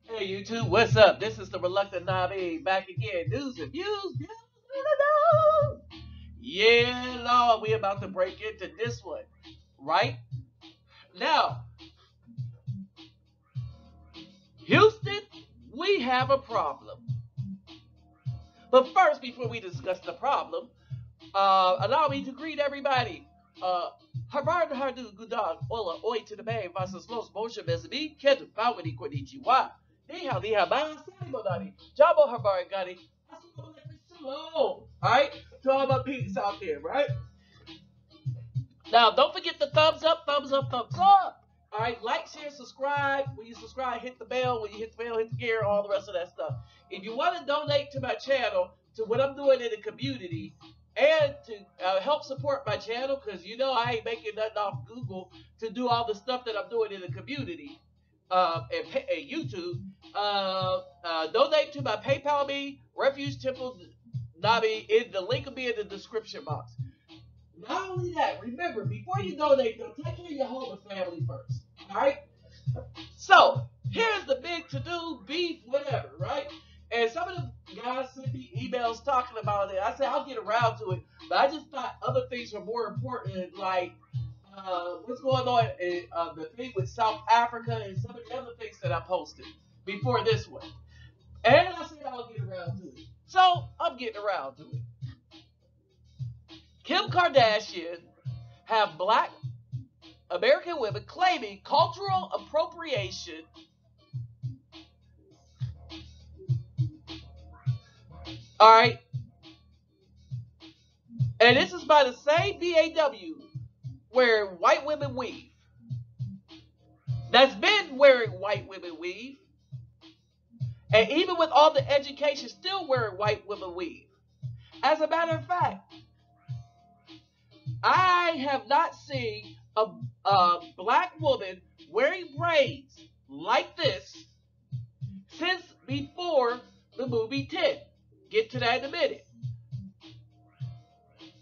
Hey YouTube, what's up? This is the Reluctant Nobby back again. News and views. Yeah, Lord, we about to break into this one. Right? Now, Houston, we have a problem. But first, before we discuss the problem, allow me to greet everybody. Harvard Hardu Gudan Ola Oi to the Bay versus Los Motion Besabi Ketu Pawani Konichiwa. Ni hao ba sani modani. Jabo Harvard Gani. Alright? To all my peeps out there, right? Now don't forget the thumbs up, thumbs up, thumbs up. Alright, like, share, subscribe. When you subscribe, hit the bell. When you hit the bell, hit the gear, all the rest of that stuff. If you want to donate to my channel, to what I'm doing in the community, and to help support my channel, because you know I ain't making nothing off Google to do all the stuff that I'm doing in the community and YouTube. Donate to my PayPal me, Refuge Temple Nabi. The link will be in the description box. Not only that, remember, before you donate, though, take care of your home and family first. Alright? So, here's the big to-do, beef, whatever, right? And some of the guys sent me emails talking about it. I said, I'll get around to it. But I just thought other things were more important, like what's going on in the thing with South Africa and some of the other things that I posted before this one. And I said, I'll get around to it. So, I'm getting around to it. Kim Kardashian have black American women claiming cultural appropriation alright, and this is by the same BAW where white women weave. That's been wearing white women weave. And even with all the education, still wearing white women weave. As a matter of fact, I have not seen a black woman wearing braids like this since before the movie 10. Get to that in a minute.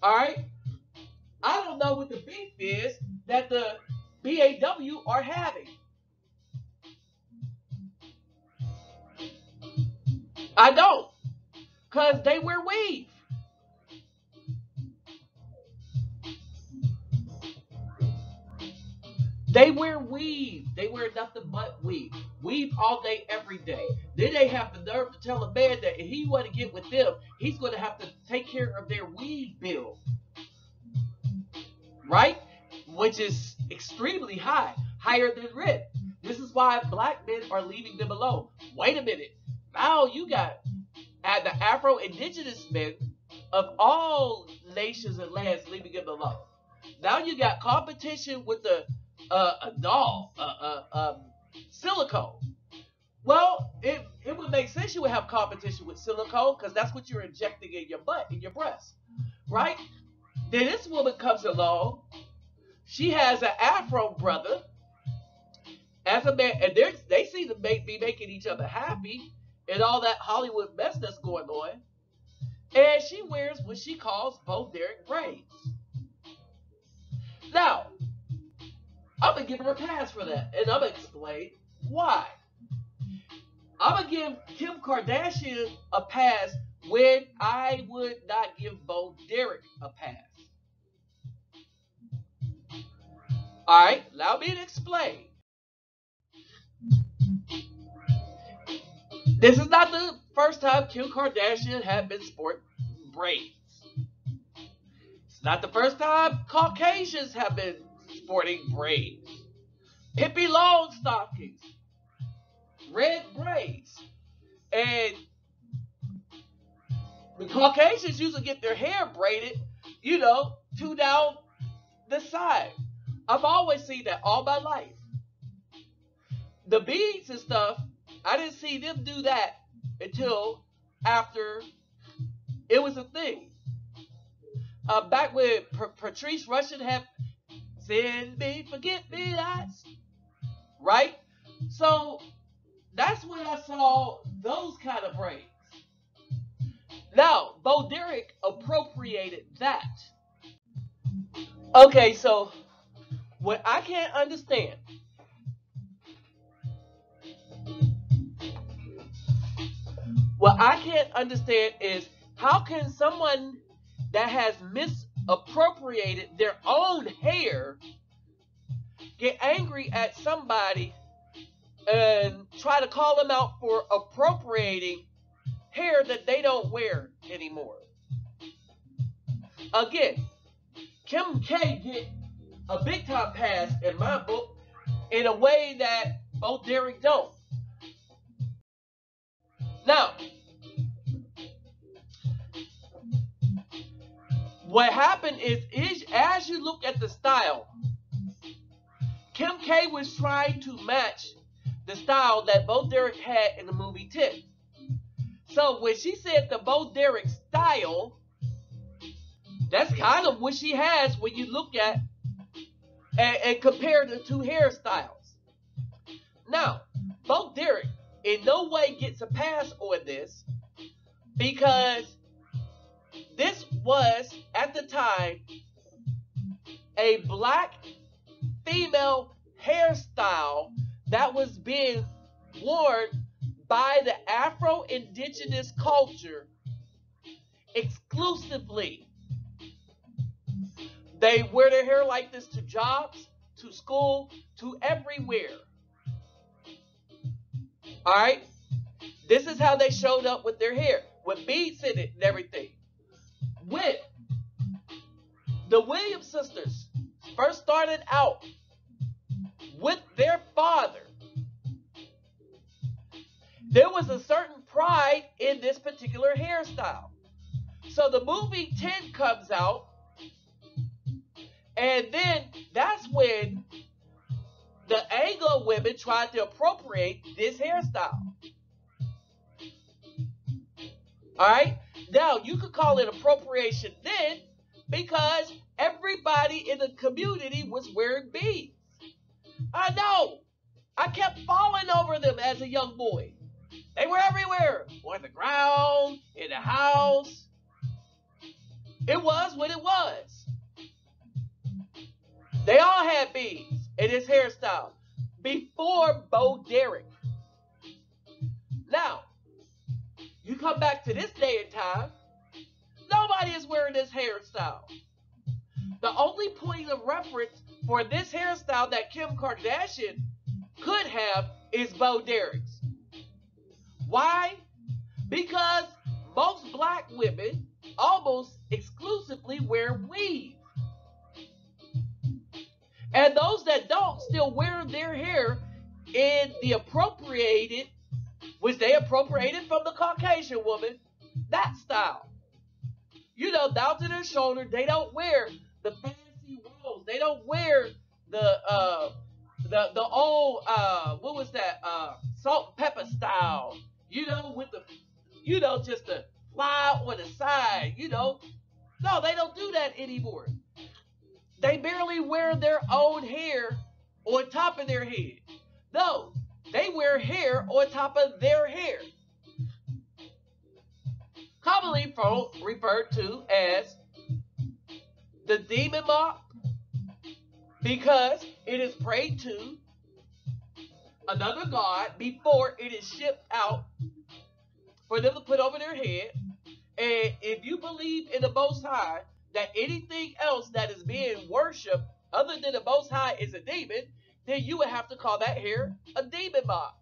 Alright? I don't know what the beef is that the BAW are having. I don't. Because they wear weave. They wear weave. They wear nothing but weave. Weave all day, every day. Then they have the nerve to tell a man that if he want to get with them, he's going to have to take care of their weave bill. Right? Which is extremely high. Higher than rent. This is why black men are leaving them alone. Wait a minute. Now you got the Afro-Indigenous men of all nations and lands leaving them alone. Now you got competition with the a doll, silicone. Well, it would make sense you would have competition with silicone because that's what you're injecting in your butt, in your breast, right? Then this woman comes along. She has an Afro brother as a man, and they seem to be making each other happy and all that Hollywood mess that's going on. And she wears what she calls Bo Derek braids. Now, I'm going to give her a pass for that. And I'm going to explain why. I'm going to give Kim Kardashian a pass when I would not give Bo Derek a pass. Alright, allow me to explain. This is not the first time Kim Kardashian had been sporting braids. It's not the first time Caucasians have been sporting braids. Pippi Longstockings, red braids. And the Caucasians usually get their hair braided, two down the side. I've always seen that all my life. The beads and stuff, I didn't see them do that until after it was a thing. Back when Patrice Rushen had send me forget me nots, right? So that's when I saw those kind of braids. Now, Bo Derek appropriated that. Okay, so what I can't understand, I can't understand is how can someone that has misappropriated their own hair get angry at somebody and try to call them out for appropriating hair that they don't wear anymore. Again, Kim K get a big time pass in my book in a way that Bo Derek don't. Now, what happened is as you look at the style, Kim K was trying to match the style that Bo Derek had in the movie 10. So when she said the Bo Derek style, that's kind of what she has when you look at and compare the two hairstyles. Now, Bo Derek in no way gets a pass on this because this was, at the time, a black female hairstyle that was being worn by the Afro-Indigenous culture exclusively. They wear their hair like this to jobs, to school, to everywhere. All right? This is how they showed up with their hair, with beads in it and everything. When the Williams sisters first started out with their father, there was a certain pride in this particular hairstyle. So the movie 10 comes out, and then that's when the Anglo women tried to appropriate this hairstyle. All right? Now, you could call it appropriation then because everybody in the community was wearing beads. I know. I kept falling over them as a young boy. They were everywhere. On the ground, in the house. It was what it was. They all had beads in his hairstyle before Bo Derek. Now, you come back to this day and time, nobody is wearing this hairstyle. The only point of reference for this hairstyle that Kim Kardashian could have is Bo Derek's. Why? Because most black women almost exclusively wear weave. And those that don't still wear their hair in the appropriated, which they appropriated from the Caucasian woman, that style. You know, down to their shoulder, they don't wear the fancy rolls. They don't wear the old what was that? Salt and pepper style. You know, with the just the fly on the side, No, they don't do that anymore. They barely wear their own hair on top of their head. No, they wear hair on top of their hair. Commonly referred to as the demon mop because it is prayed to another god before it is shipped out for them to put over their head. And if you believe in the Most High, that anything else that is being worshipped other than the Most High is a demon, then you would have to call that hair a demon mop.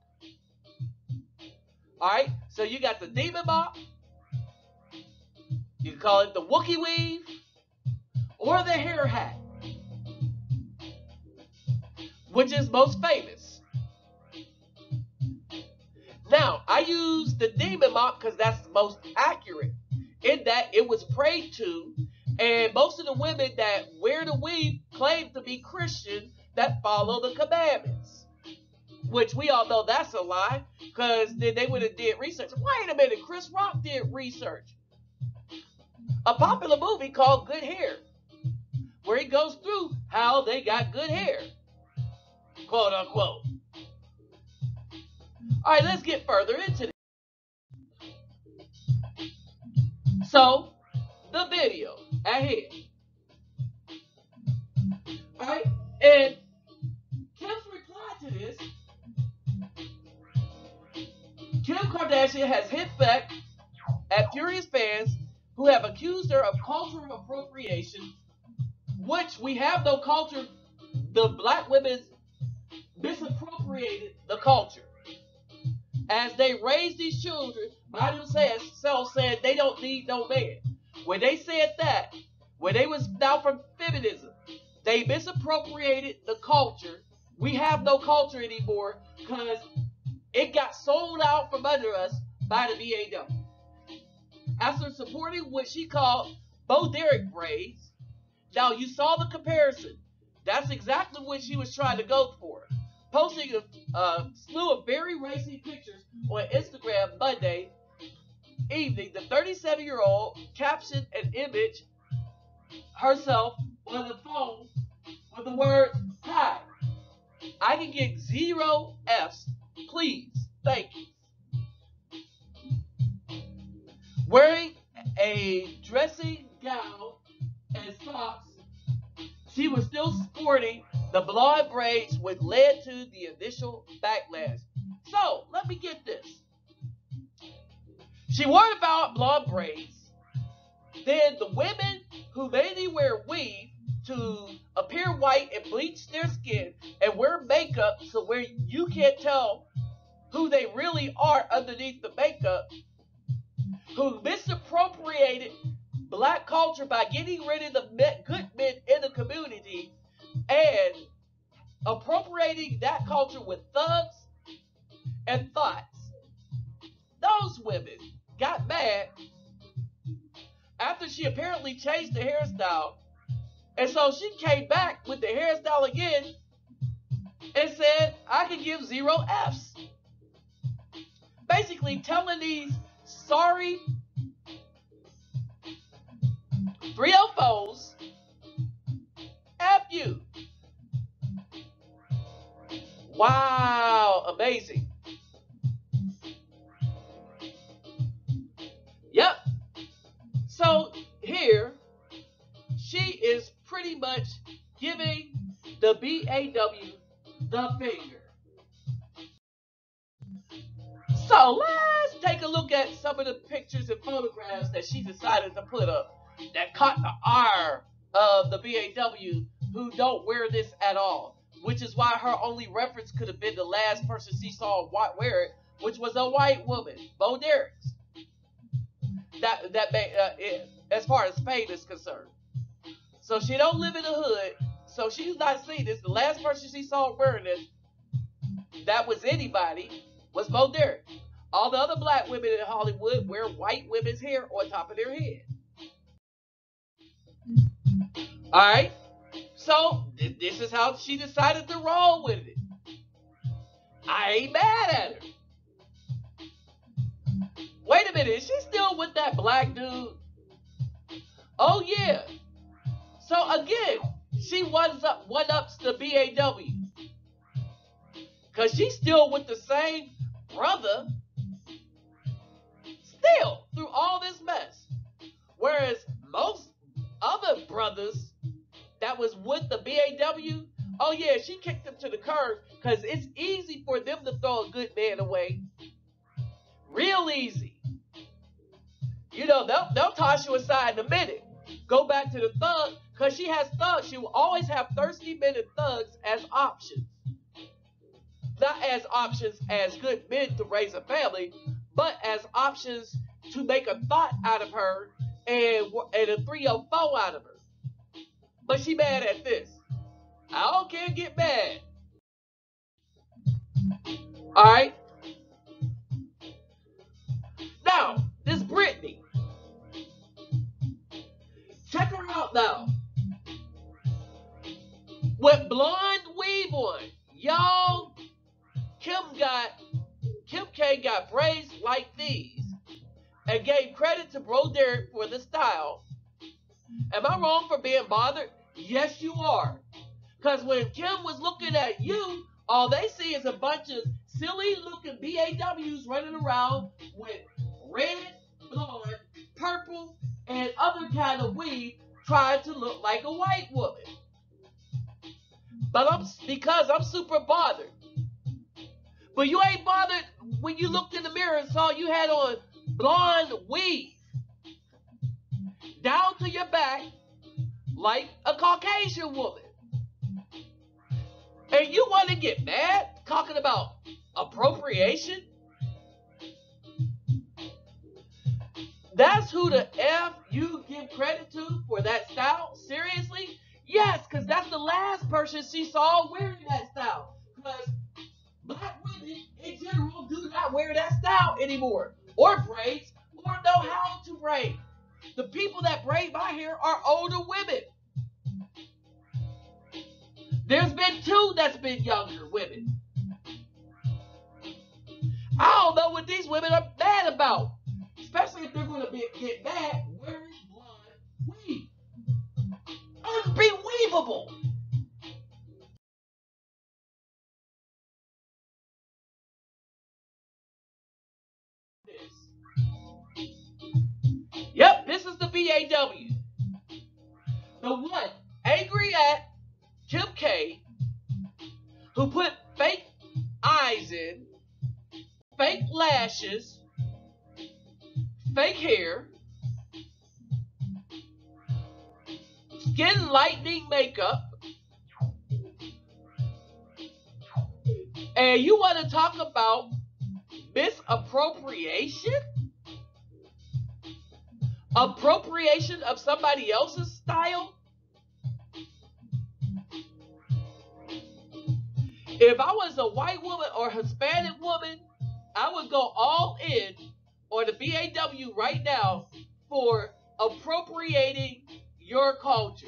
Alright, so you got the demon mop, you can call it the Wookiee weave, or the hair hat, which is most famous. Now, I use the demon mop because that's most accurate, in that it was prayed to, and most of the women that wear the weave claim to be Christian that follow the commandments. Which we all know that's a lie, because then they would have did research. Wait a minute, Chris Rock did research. A popular movie called Good Hair, where he goes through how they got good hair, quote unquote. All right, let's get further into this. So, the video at hand. All right, and Kim's reply to this, Kim Kardashian has hit back at furious fans who have accused her of cultural appropriation, which we have no culture. The black women misappropriated the culture as they raised these children by themselves, saying they don't need no man. When they said that, when they was down from feminism, they misappropriated the culture. We have no culture anymore because it got sold out from under us by the BAW. After supporting what she called Bo Derek braids, now you saw the comparison. That's exactly what she was trying to go for. Posting a slew of very racy pictures on Instagram Monday evening, the 37-year-old captioned an image herself on the phone with the word, "Hi, I can get 0 Fs, please, thank you." Wearing a dressing gown and socks, she was still sporting the blonde braids, which led to the initial backlash. So, let me get this. She wore about blonde braids. Then the women who mainly wear weave to appear white and bleach their skin and wear makeup so where you can't tell who they really are underneath the makeup, who misappropriated black culture by getting rid of the good men in the community and appropriating that culture with thugs and thoughts. Those women got mad after she apparently changed the hairstyle, and so she came back with the hairstyle again and said, "I can give 0 Fs." Basically telling these sorry 304s, F you. Wow, amazing. Yep. So here, she is pretty much giving the BAW the finger. So let's take a look at some of the pictures and photographs that she decided to put up that caught the ire of the BAW who don't wear this at all, which is why her only reference could have been the last person she saw wear it, which was a white woman, Bo Derek. As far as fame is concerned. So she don't live in the hood, so she's not seen this. The last person she saw wearing this, that was anybody, was Bo Derek. All the other black women in Hollywood wear white women's hair on top of their head. Alright? So, this is how she decided to roll with it. I ain't mad at her. Wait a minute, is she still with that black dude? Oh yeah. So again, she one-ups the BAW. Because she's still with the same brother, still, through all this mess. Whereas most other brothers that was with the BAW, oh yeah, she kicked them to the curb because it's easy for them to throw a good man away. Real easy. You know, they'll toss you aside in a minute. Go back to the thug, because she has thugs. She will always have thirsty men and thugs as options. Not as options as good men to raise a family, but as options to make a thought out of her and a 304 out of her. But she mad at this. I don't care, get mad. Alright? Now, this Britney. Check her out now. With blonde weave on. Y'all, Kim K got braids like these and gave credit to Bro Derek for the style. Am I wrong for being bothered? Yes, you are. Because when Kim was looking at you, all they see is a bunch of silly looking BAWs running around with red, blonde, purple, and other kind of weave trying to look like a white woman. But because I'm super bothered. But you ain't bothered when you looked in the mirror and saw you had on blonde weave down to your back like a Caucasian woman. And you want to get mad talking about appropriation? That's who the F you give credit to for that style? Seriously? Yes, because that's the last person she saw wearing that style. Because black women in general do not wear that style anymore. Or braids, or know how to braid. The people that braid my hair are older women. There's been two that's been younger women. I don't know what these women are mad about. Especially if they're going to get mad wearing blonde weave. Unbelievable. Yep, this is the BAW. The one angry at Kim K, who put fake eyes in, fake lashes, fake hair, skin lightening makeup, and you want to talk about misappropriation? Appropriation of somebody else's style? If I was a white woman or Hispanic woman, I would go all in on the BAW right now for appropriating your culture.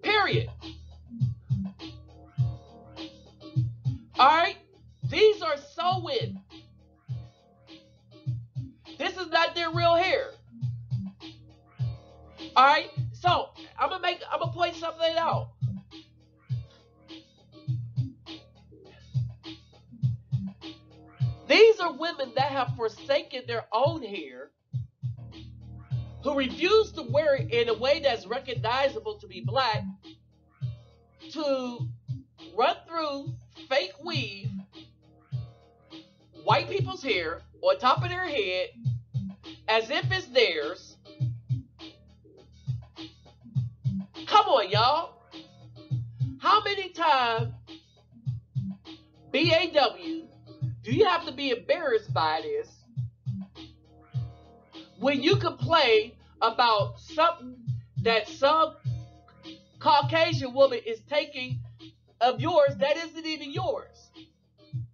Period. Alright? These are sew-in. This is not their real hair. Alright? So, I'm gonna point something out. These are women that have forsaken their own hair, who refuse to wear it in a way that's recognizable to be black, to run through fake weave, white people's hair on top of their head as if it's theirs. Come on, y'all. How many times, BAW, do you have to be embarrassed by this when you complain about something that some Caucasian woman is taking of yours that isn't even yours?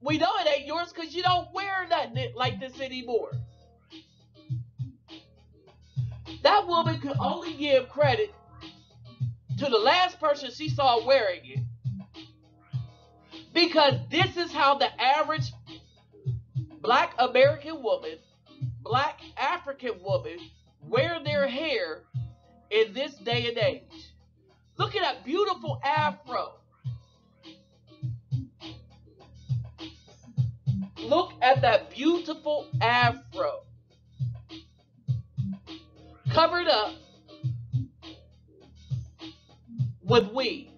We know it ain't yours because you don't wear nothing like this anymore. That woman could only give credit to the last person she saw wearing it, because this is how the average black American woman, black African woman wear their hair in this day and age. Look at that beautiful afro. Look at that beautiful afro. Covered up with weave.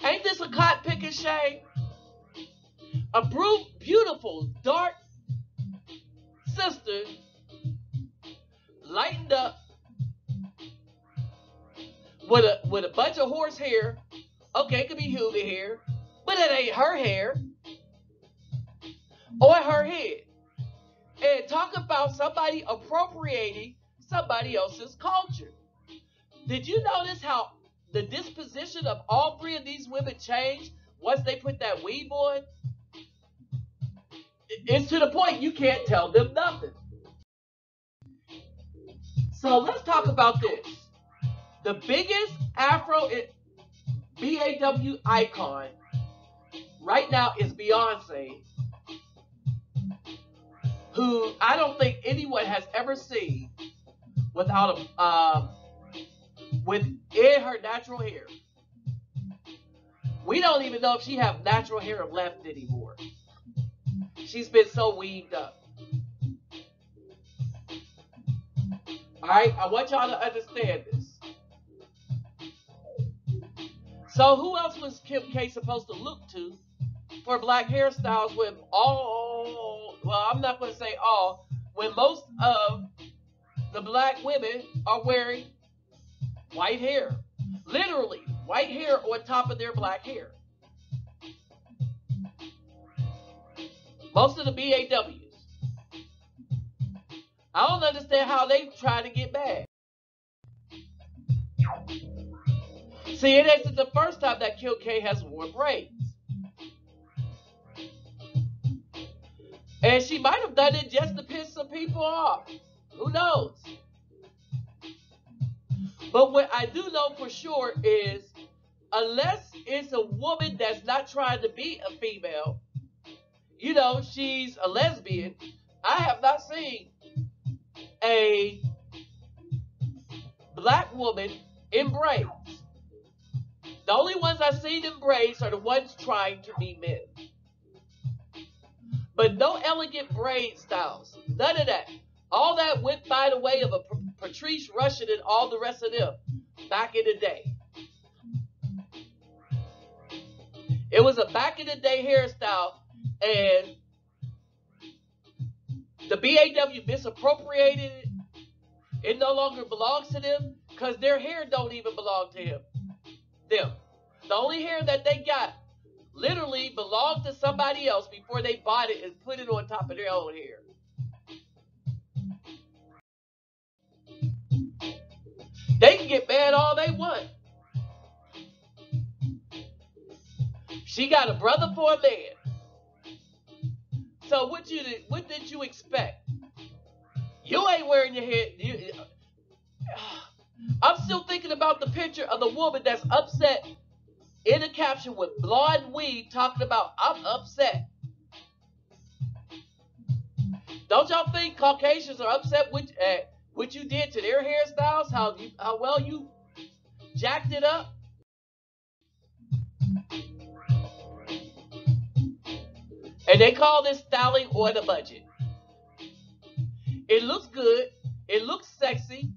Ain't this a cotton picking shame? A beautiful dark sister lightened up with a bunch of horse hair. Okay, it could be human hair, but it ain't her hair or her head. And talk about somebody appropriating somebody else's culture. Did you notice how the disposition of all three of these women changed once they put that weave on? It's to the point you can't tell them nothing. So let's talk about this. The biggest Afro BAW icon right now is Beyonce, who I don't think anyone has ever seen without in her natural hair. We don't even know if she have natural hair left anymore. She's been so weaved up. Alright, I want y'all to understand this. So who else was Kim K supposed to look to for black hairstyles when I'm not going to say all, when most of the black women are wearing white hair. Literally, white hair on top of their black hair. Most of the BAWs. I don't understand how they try to get mad. See, it isn't the first time that Kim K has worn braids. And she might have done it just to piss some people off. Who knows? But what I do know for sure is, unless it's a woman that's not trying to be a female, you know, she's a lesbian, I have not seen a black woman in braids. The only ones I've seen in braids are the ones trying to be men. But no elegant braid styles. None of that. All that went by the way of a Patrice Rushen and all the rest of them back in the day. It was a back in the day hairstyle, and the BAW misappropriated it. It no longer belongs to them because their hair don't even belong to them. The only hair that they got literally belonged to somebody else before they bought it and put it on top of their own hair. They can get mad all they want. She got a brother for a man. So what did you expect? You ain't wearing your hair. I'm still thinking about the picture of the woman that's upset in a caption with blonde weave talking about, I'm upset. Don't y'all think Caucasians are upset with what you did to their hairstyles? How well you jacked it up? And they call this styling on a budget. It looks good. It looks sexy.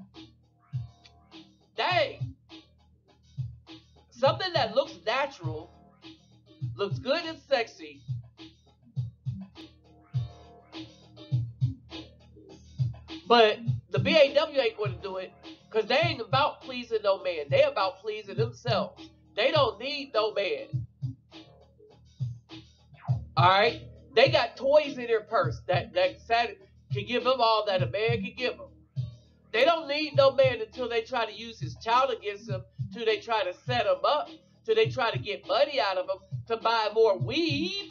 Dang. Something that looks natural, looks good and sexy. But the BAW ain't going to do it because they ain't about pleasing no man. They about pleasing themselves. They don't need no man. All right? They got toys in their purse that can give them all that a man can give them. They don't need no man until they try to use his child against him, till they try to set him up, till they try to get money out of him to buy more weave.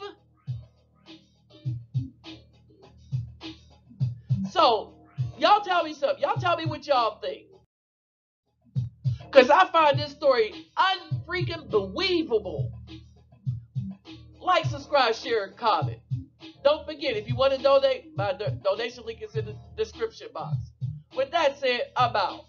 So, y'all tell me something. Y'all tell me what y'all think. Because I find this story unfreaking believable. Like, subscribe, share, and comment. Don't forget, if you want to donate, my donation link is in the description box. With that said, I'm out.